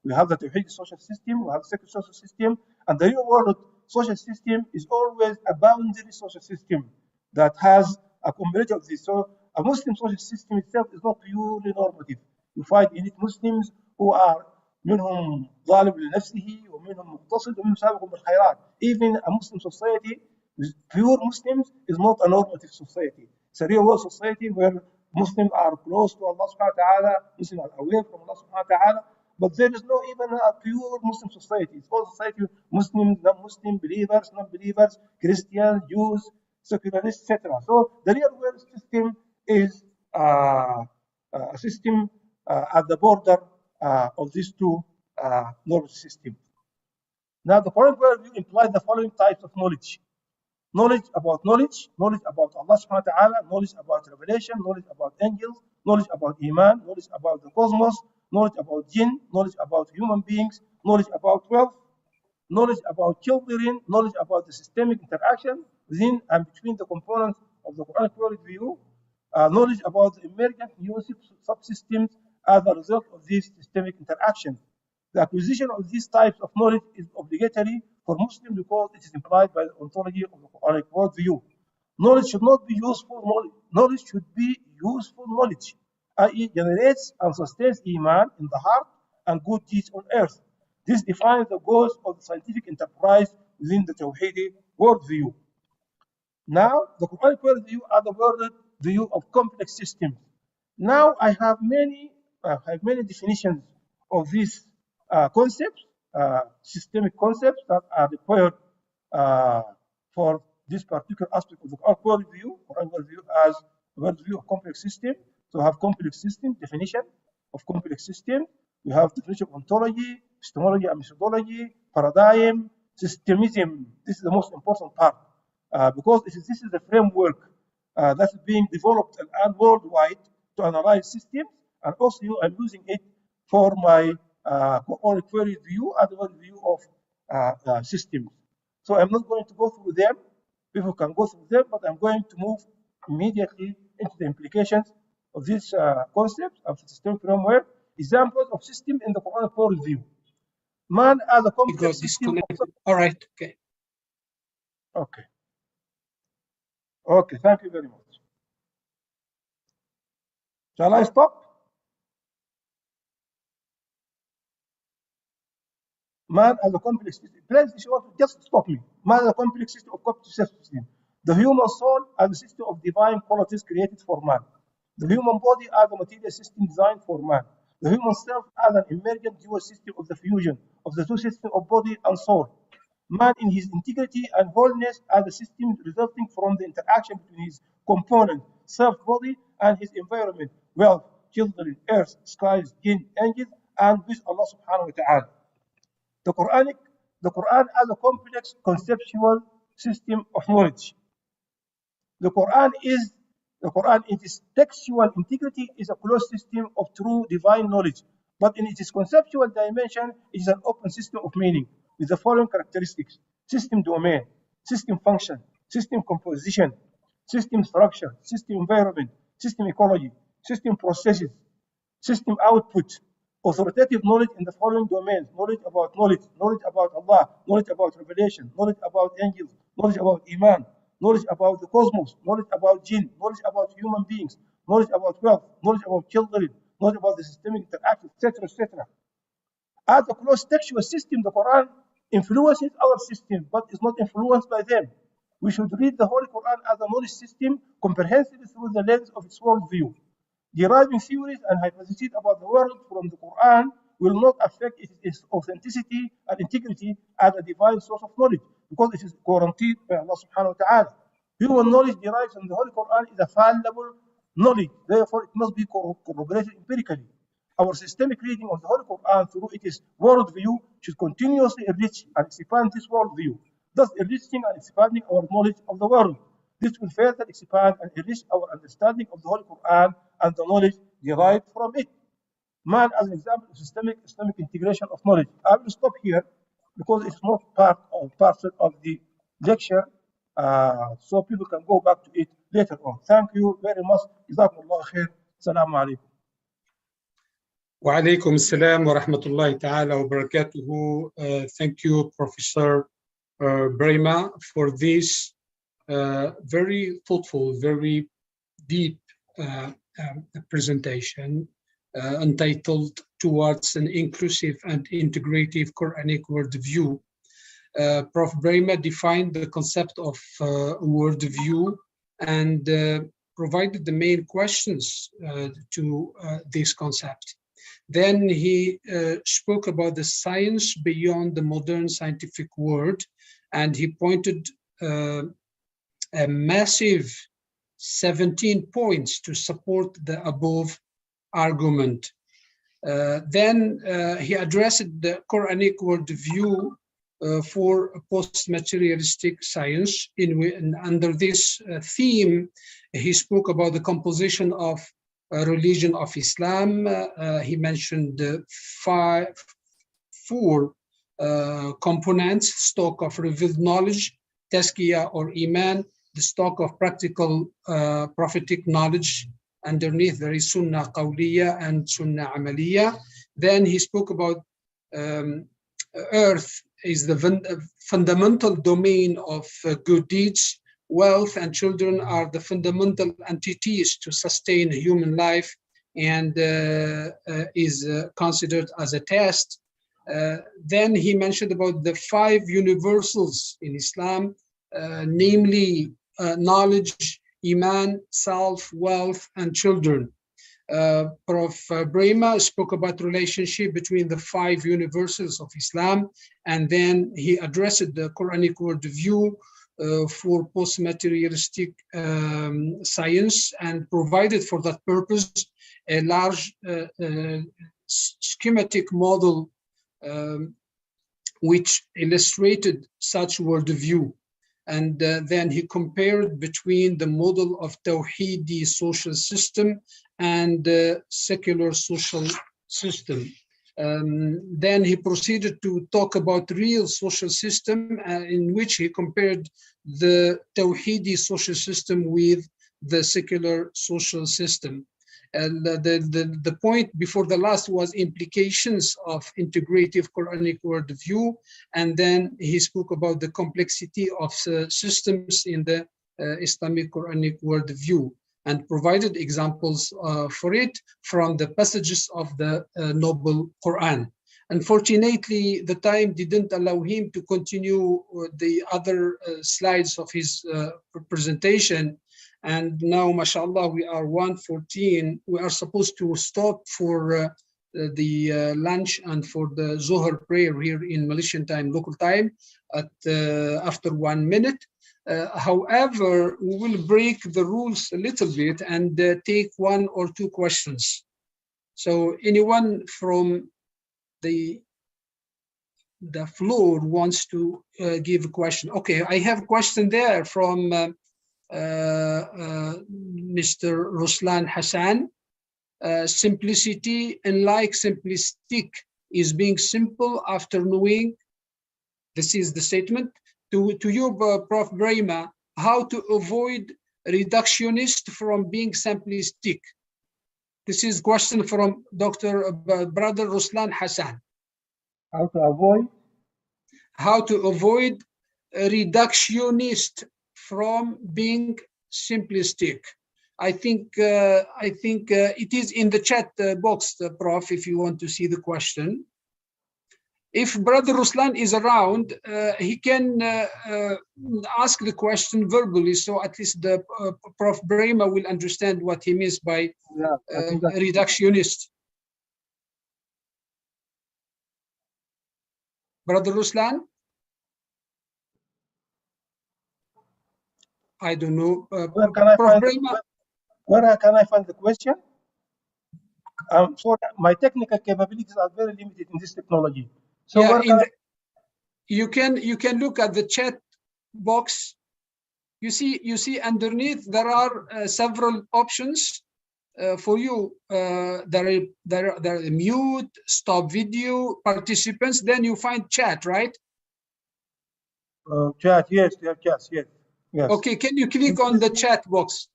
we have the Tawhid social system, we have the secular social system, and the real world social system is always a boundary social system that has a combination of this. So a Muslim social system itself is not purely normative. You find in it Muslims who are منهم ظالم لنفسه ومنهم مقتصد ومنهم سابق بالخيرات. Even a Muslim society with pure Muslims is not a normative society. It's a real world society where Muslims are close to Allah subhanahu wa ta'ala, Muslims are away from Allah subhanahu wa ta'ala, but there is no even a pure Muslim society. It's all society of Muslims, non-Muslim, believers, non-believers, Christians, Jews, secularists, etc. So the real world system is a system at the border of these two normative systems. Now, the Quranic worldview implies the following types of knowledge. Knowledge about Allah subhanahu wa ta'ala, knowledge about revelation, knowledge about angels, knowledge about Iman, knowledge about the cosmos, knowledge about jinn, knowledge about human beings, knowledge about wealth, knowledge about children, knowledge about the systemic interaction within and between the components of the Quranic worldview, knowledge about the emergent new subsystems as a result of this systemic interaction. The acquisition of these types of knowledge is obligatory for Muslims because it is implied by the ontology of the Quranic worldview. Knowledge should not be useful knowledge. Knowledge should be useful knowledge, i.e., generates and sustains Iman in the heart and good deeds on earth. This defines the goals of the scientific enterprise within the Tawhidi worldview. Now, the Quranic worldview are the worldview of complex systems. Now, I have many definitions of these concepts, systemic concepts that are required for this particular aspect of the Quranic worldview as a worldview of complex system. So, we have complex system definition of complex system. We have definition of ontology, epistemology and methodology, paradigm, systemism. This is the most important part. Because this is the framework that's being developed and worldwide to analyze systems, and also I'm using it for my Quranic worldview and the worldview of systems. So I'm not going to go through them. People can go through them, but I'm going to move immediately into the implications of this concept of the system framework. Examples of system in the Quranic worldview. Man as a complex system.
All right. Okay.
Okay. Okay, thank you very much. Shall I stop? Man as a complex system. Please, if you want to just stop me. Man as a complex system of complex system. The human soul as a system of divine qualities created for man. The human body as a material system designed for man. The human self as an emergent dual system of the fusion of the two systems of body and soul. Man in his integrity and wholeness as a system resulting from the interaction between his component, self-body, and his environment, wealth, children, earth, skies, jinn, angels, and with Allah subhanahu wa ta'ala. The Quran as a complex conceptual system of knowledge. The Quran in its textual integrity is a closed system of true divine knowledge, but in its conceptual dimension, it is an open system of meaning with the following characteristics: system domain, system function, system composition, system structure, system environment, system ecology, system processes, system output, authoritative knowledge in the following domains: knowledge about Allah, knowledge about revelation, knowledge about angels, knowledge about Iman, knowledge about the cosmos, knowledge about jinn, knowledge about human beings, knowledge about wealth, knowledge about children, knowledge about the systemic interaction, etc., etc. As a closed textual system, the Quran influences our system, but is not influenced by them. We should read the Holy Quran as a knowledge system comprehensively through the lens of its worldview. Deriving theories and hypotheses about the world from the Quran will not affect its authenticity and integrity as a divine source of knowledge, because it is guaranteed by Allah subhanahu wa ta'ala. Human knowledge derived from the Holy Quran is a fallible knowledge, therefore it must be corroborated empirically. Our systemic reading of the Holy Quran through its worldview should continuously enrich and expand this worldview, thus enriching and expanding our knowledge of the world. This will further expand and enrich our understanding of the Holy Quran and the knowledge derived from it. Man as an example of systemic Islamic integration of knowledge. I will stop here because it's not parcel of the lecture, so people can go back to it later on. Thank you very much. Jazakumullah khair. Assalamu alaikum.
وعليكم السلام ورحمة الله تعالى وبركاته. Thank you, Professor Biraima, for this very thoughtful, very deep presentation entitled Towards an Inclusive and Integrative Quranic Worldview. Prof. Biraima defined the concept of worldview and provided the main questions to this concept. Then he spoke about the science beyond the modern scientific world, and he pointed a massive 17 points to support the above argument. Then he addressed the Quranic worldview for post-materialistic science. Under this theme, he spoke about the composition of religion of Islam. He mentioned four components: stock of revealed knowledge, tazkiyah or iman, the stock of practical prophetic knowledge. Underneath there is sunnah qawliya and sunnah amaliya. Then he spoke about um, earth is the fundamental domain of good deeds. Wealth and children are the fundamental entities to sustain human life, and is considered as a test. Then he mentioned about the 5 universals in Islam, namely knowledge, iman, self, wealth, and children. Prof. Biraima spoke about relationship between the 5 universals of Islam, and then he addressed the Quranic worldview for post-materialistic science, and provided for that purpose a large schematic model which illustrated such worldview. And then he compared between the model of Tawhidi social system and the secular social system. Then he proceeded to talk about real social system, in which he compared the Tawhidi social system with the secular social system. And the point before the last was implications of integrative Quranic worldview. And then he spoke about the complexity of systems in the Islamic Quranic worldview, and provided examples for it from the passages of the Noble Quran. Unfortunately, the time didn't allow him to continue the other slides of his presentation. And now, mashallah, we are 1:14. We are supposed to stop for the lunch and for the Zohar prayer here in Malaysian time, local time, at after 1 minute. However, we will break the rules a little bit and take 1 or 2 questions. So anyone from the floor wants to give a question? Okay, I have a question there from Mr. Ruslan Hassan. Simplicity, unlike simplistic, is being simple after knowing. This is the statement. To you, Prof. Biraima, how to avoid reductionist from being simplistic? This is question from Dr. Brother Ruslan Hassan.
How to avoid?
How to avoid reductionist from being simplistic. I think it is in the chat box, Prof, if you want to see the question. If Brother Ruslan is around, he can ask the question verbally, so at least the Prof. Biraima will understand what he means by reductionist. Brother Ruslan? I don't know.
Where can I find the question? So my technical capabilities are very limited in this technology. So yeah,
you can look at the chat box. You see underneath there are several options for you. There are mute, stop video, participants. Then you find chat, right?
Chat, yes, you have chat, yes. Yes.
Okay, can you click on the chat box?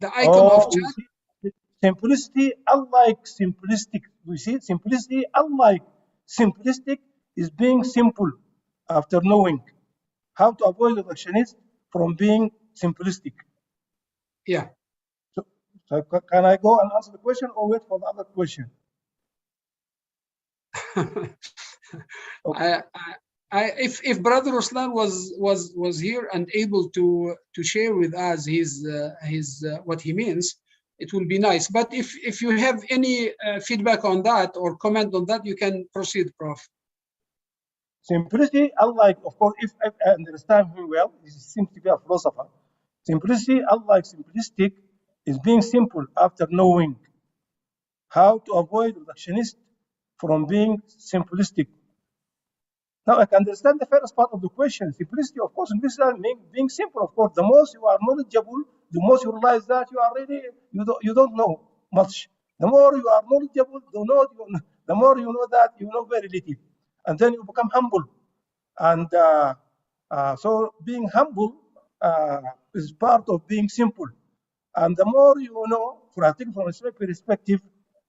The icon of chat.
Simplicity, unlike simplistic. We see simplicity, unlike simplistic, is being simple after knowing. How to avoid reductionist from being simplistic.
Yeah.
So can I go and answer the question or wait for the other question?
Okay. If Brother Ruslan was here and able to share with us his what he means, it will be nice. But if you have any feedback on that or comment on that, you can proceed, Prof.
Simplicity, unlike, of course, if I understand him well, he seems to be a philosopher. Simplicity, unlike simplistic, is being simple after knowing. How to avoid reductionist from being simplistic. Now I can understand the first part of the question. Simplicity, of course, in this being simple, of course. The more you are knowledgeable, the more you realize that you are really you don't know much. The more you are knowledgeable, the more you know that you know very little, and then you become humble. And so being humble is part of being simple. And the more you know, from a Islamic perspective,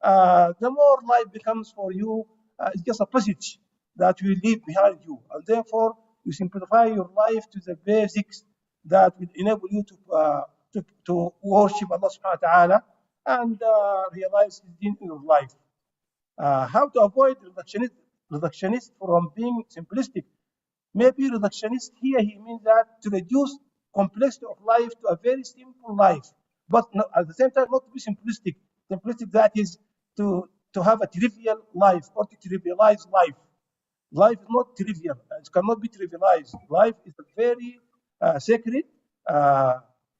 the more life becomes for you it's just a passage that will leave behind you, and therefore you simplify your life to the basics that will enable you to worship Allah subhanahu wa ta'ala and realize His deen in your life. How to avoid reductionist from being simplistic? Maybe reductionist here, he means that to reduce complexity of life to a very simple life, but at the same time not to be simplistic. Simplistic, that is to have a trivial life or to trivialize life. Life is not trivial. It cannot be trivialized. Life is a very sacred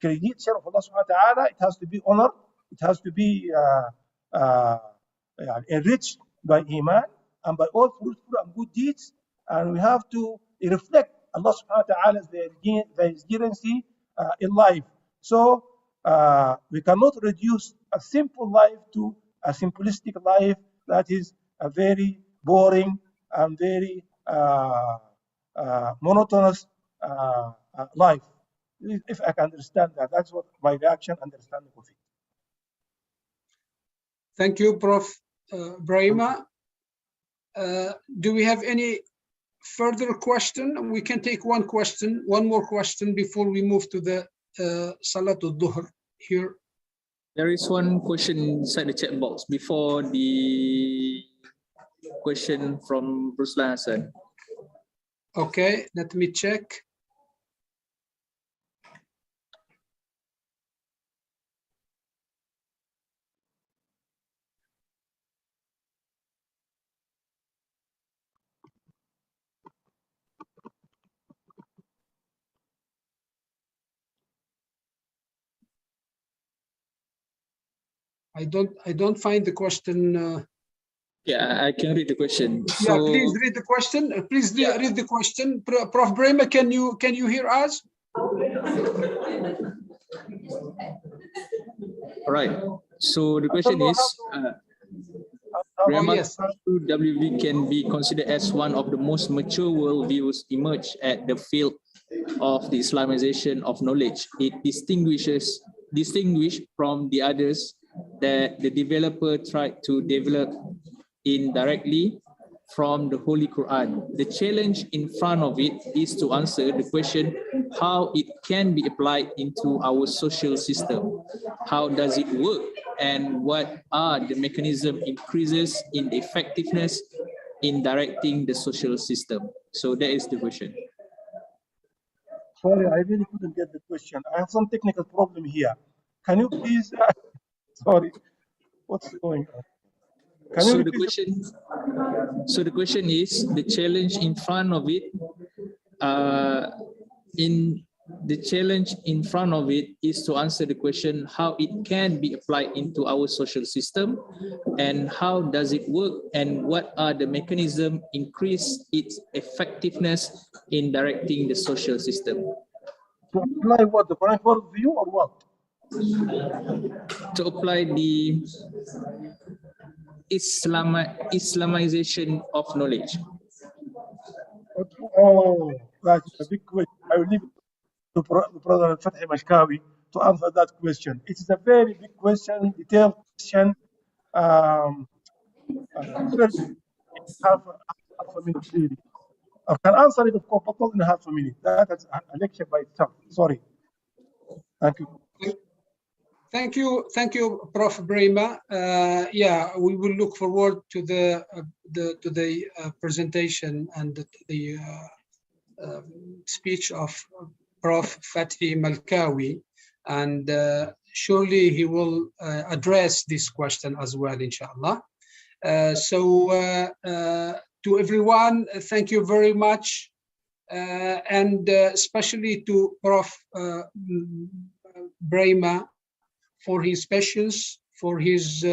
creature of Allah subhanahu wa ta'ala. It has to be honored. It has to be enriched by Iman and by all fruitful and good deeds. And we have to reflect Allah subhanahu wa ta'ala's vigilancy in life. So we cannot reduce a simple life to a simplistic life that is a very boring and very monotonous life. If I can understand that, that's what my reaction, understanding of it.
Thank you, Prof. Biraima. Do we have any further question? We can take one more question before we move to the Salatul Dhuhr here.
There is one question inside the chat box before the question from AlHasan.
Okay, let me check. I don't find the question.
Yeah, I can read the question.
Yeah, please read the question. Please read the question. Prof. Biraima, can you hear us?
All right. So the question is,
Yes.
WV can be considered as one of the most mature worldviews emerged at the field of the Islamization of knowledge. It distinguished from the others that the developer tried to develop indirectly from the Holy Quran. The challenge in front of it is to answer the question how it can be applied into our social system. How does it work? And what are the mechanism increases in the effectiveness in directing the social system? So that is the question.
Sorry, I really couldn't get the question. I have some technical problem here. Can you please, sorry, what's going on?
So the question is, the challenge in front of it, is to answer the question how it can be applied into our social system and how does it work and what are the mechanisms increase its effectiveness in directing the social system.
To apply what, the Quranic worldview or what?
To apply the Islamization of knowledge.
Oh, that's a big question. I will leave it to Brother Fathi Mashkawi to answer that question. It is a very big question, detailed question. First, half a minute, really. I can answer it, of course, but not in half a minute. That's a lecture by itself. Sorry. Thank you.
Thank you, Prof. Biraima. Yeah, we will look forward to the presentation and the speech of Prof. Fathi Malkawi, and surely he will address this question as well, inshallah. To everyone, thank you very much, and especially to Prof. Biraima for his patience, for his